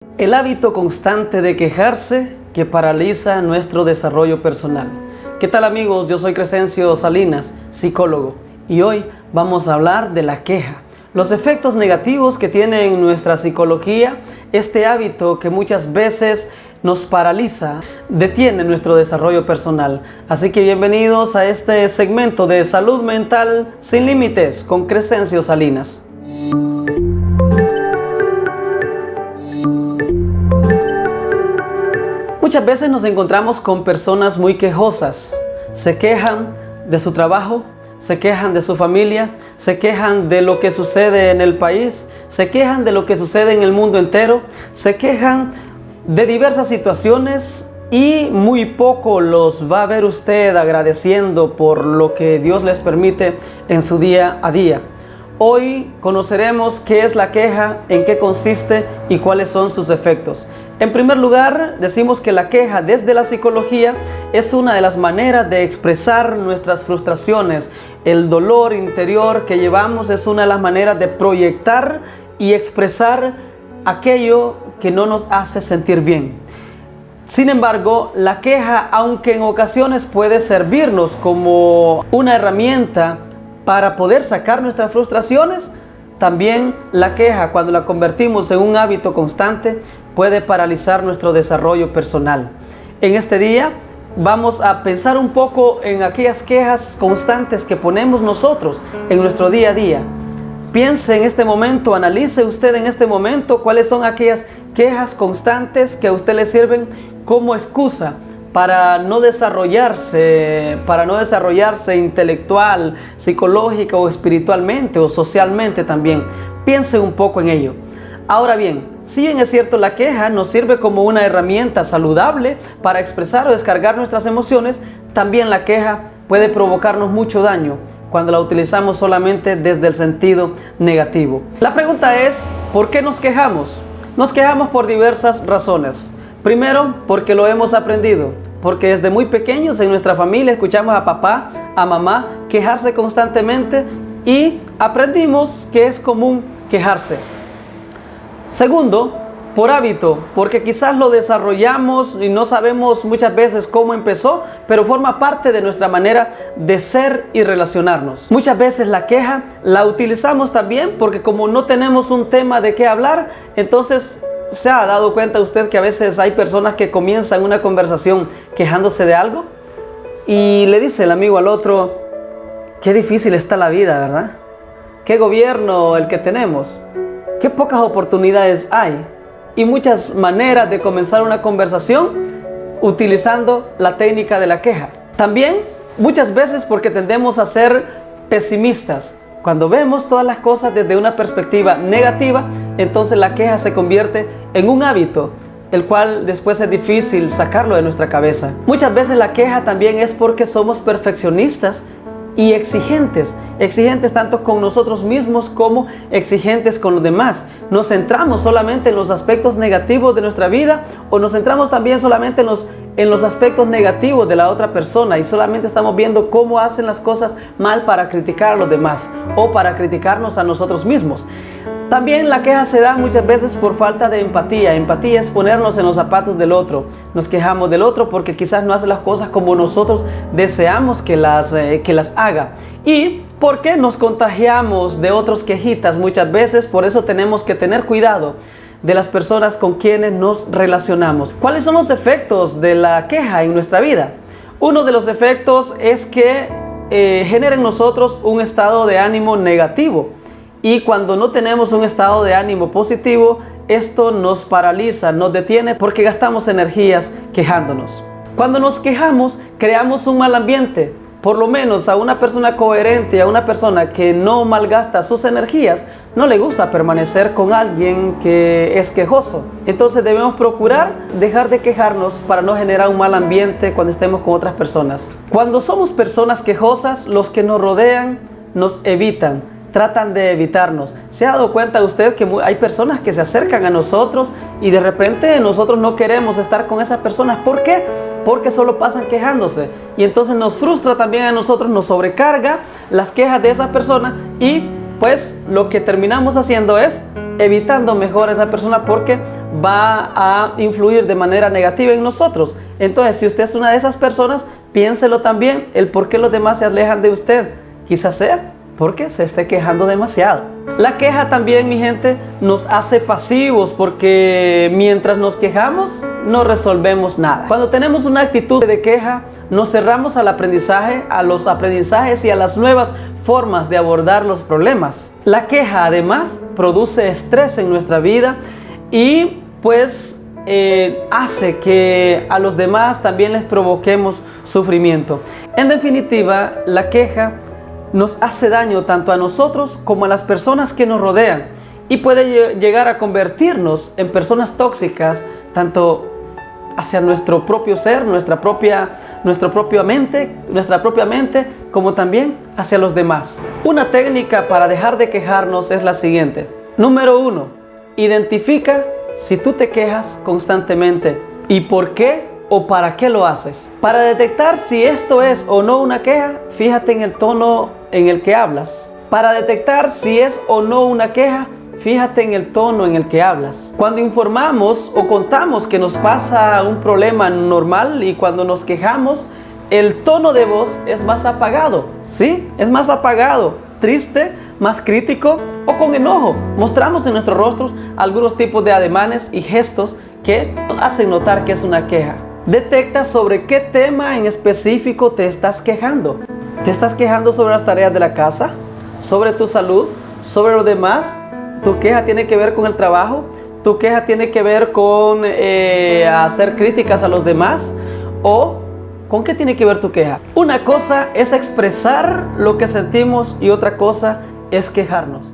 El hábito constante de quejarse que paraliza nuestro desarrollo personal. ¿Qué tal amigos? Yo soy Crescencio Salinas, psicólogo, y hoy vamos a hablar de la queja. Los efectos negativos que tiene en nuestra psicología este hábito que muchas veces nos paraliza, detiene nuestro desarrollo personal. Así que bienvenidos a este segmento de Salud Mental Sin Límites con Crescencio Salinas. Muchas veces nos encontramos con personas muy quejosas. Se quejan de su trabajo, se quejan de su familia, se quejan de lo que sucede en el país, se quejan de lo que sucede en el mundo entero, se quejan de diversas situaciones y muy poco los va a ver usted agradeciendo por lo que Dios les permite en su día a día. Hoy conoceremos qué es la queja, en qué consiste y cuáles son sus efectos. En primer lugar, decimos que la queja desde la psicología es una de las maneras de expresar nuestras frustraciones. El dolor interior que llevamos es una de las maneras de proyectar y expresar aquello que no nos hace sentir bien. Sin embargo, la queja, aunque en ocasiones puede servirnos como una herramienta para poder sacar nuestras frustraciones, también la queja, cuando la convertimos en un hábito constante, puede paralizar nuestro desarrollo personal. En este día vamos a pensar un poco en aquellas quejas constantes que ponemos nosotros en nuestro día a día. Piense en este momento, analice usted en este momento cuáles son aquellas quejas constantes que a usted le sirven como excusa para no desarrollarse intelectual, psicológica o espiritualmente o socialmente también. Piense un poco en ello. Ahora bien, si bien es cierto, la queja nos sirve como una herramienta saludable para expresar o descargar nuestras emociones, también la queja puede provocarnos mucho daño cuando la utilizamos solamente desde el sentido negativo. La pregunta es, ¿por qué nos quejamos? Nos quejamos por diversas razones. Primero, porque lo hemos aprendido, porque desde muy pequeños en nuestra familia escuchamos a papá, a mamá quejarse constantemente y aprendimos que es común quejarse. Segundo, por hábito, porque quizás lo desarrollamos y no sabemos muchas veces cómo empezó, pero forma parte de nuestra manera de ser y relacionarnos. Muchas veces la queja la utilizamos también porque como no tenemos un tema de qué hablar, entonces ¿se ha dado cuenta usted que a veces hay personas que comienzan una conversación quejándose de algo? Y le dice el amigo al otro, qué difícil está la vida, ¿verdad? Qué gobierno el que tenemos. Qué pocas oportunidades hay. Y muchas maneras de comenzar una conversación utilizando la técnica de la queja. También muchas veces porque tendemos a ser pesimistas. Cuando vemos todas las cosas desde una perspectiva negativa, entonces la queja se convierte en un hábito, el cual después es difícil sacarlo de nuestra cabeza. Muchas veces la queja también es porque somos perfeccionistas y exigentes tanto con nosotros mismos como exigentes con los demás. Nos centramos solamente en los aspectos negativos de nuestra vida o nos centramos también solamente en los aspectos negativos de la otra persona y solamente estamos viendo cómo hacen las cosas mal para criticar a los demás o para criticarnos a nosotros mismos. También la queja se da muchas veces por falta de empatía. Empatía es ponernos en los zapatos del otro. Nos quejamos del otro porque quizás no hace las cosas como nosotros deseamos que las haga. Y porque nos contagiamos de otros quejitas muchas veces, por eso tenemos que tener cuidado de las personas con quienes nos relacionamos. ¿Cuáles son los efectos de la queja en nuestra vida? Uno de los efectos es que genera en nosotros un estado de ánimo negativo. Y cuando no tenemos un estado de ánimo positivo, esto nos paraliza, nos detiene porque gastamos energías quejándonos. Cuando nos quejamos, creamos un mal ambiente. Por lo menos a una persona coherente, a una persona que no malgasta sus energías, no le gusta permanecer con alguien que es quejoso. Entonces debemos procurar dejar de quejarnos para no generar un mal ambiente cuando estemos con otras personas. Cuando somos personas quejosas, los que nos rodean nos evitan. Tratan de evitarnos. ¿Se ha dado cuenta usted que hay personas que se acercan a nosotros y de repente nosotros no queremos estar con esas personas? ¿Por qué? Porque solo pasan quejándose y entonces nos frustra también a nosotros, nos sobrecarga las quejas de esa persona y pues lo que terminamos haciendo es evitando mejor a esa persona porque va a influir de manera negativa en nosotros. Entonces, si usted es una de esas personas, piénselo también, el por qué los demás se alejan de usted. Quizás sea porque se esté quejando demasiado. La queja también, mi gente, nos hace pasivos porque mientras nos quejamos, no resolvemos nada. Cuando tenemos una actitud de queja, nos cerramos al aprendizaje, a los aprendizajes y a las nuevas formas de abordar los problemas. La queja, además, produce estrés en nuestra vida y pues hace que a los demás también les provoquemos sufrimiento. En definitiva, la queja nos hace daño tanto a nosotros como a las personas que nos rodean y puede llegar a convertirnos en personas tóxicas tanto hacia nuestro propio ser, nuestra propia mente, como también hacia los demás. Una técnica para dejar de quejarnos es la siguiente. Número 1, identifica si tú te quejas constantemente y por qué o para qué lo haces. Para detectar si esto es o no una queja, fíjate en el tono en el que hablas. Para detectar si es o no una queja, fíjate en el tono en el que hablas. Cuando informamos o contamos que nos pasa un problema normal y cuando nos quejamos, el tono de voz es más apagado, ¿sí? Es más apagado, triste, más crítico o con enojo. Mostramos en nuestros rostros algunos tipos de ademanes y gestos que hacen notar que es una queja. Detecta sobre qué tema en específico te estás quejando. ¿Te estás quejando sobre las tareas de la casa? ¿Sobre tu salud? ¿Sobre los demás? ¿Tu queja tiene que ver con el trabajo? ¿Tu queja tiene que ver con hacer críticas a los demás? ¿O con qué tiene que ver tu queja? Una cosa es expresar lo que sentimos y otra cosa es quejarnos.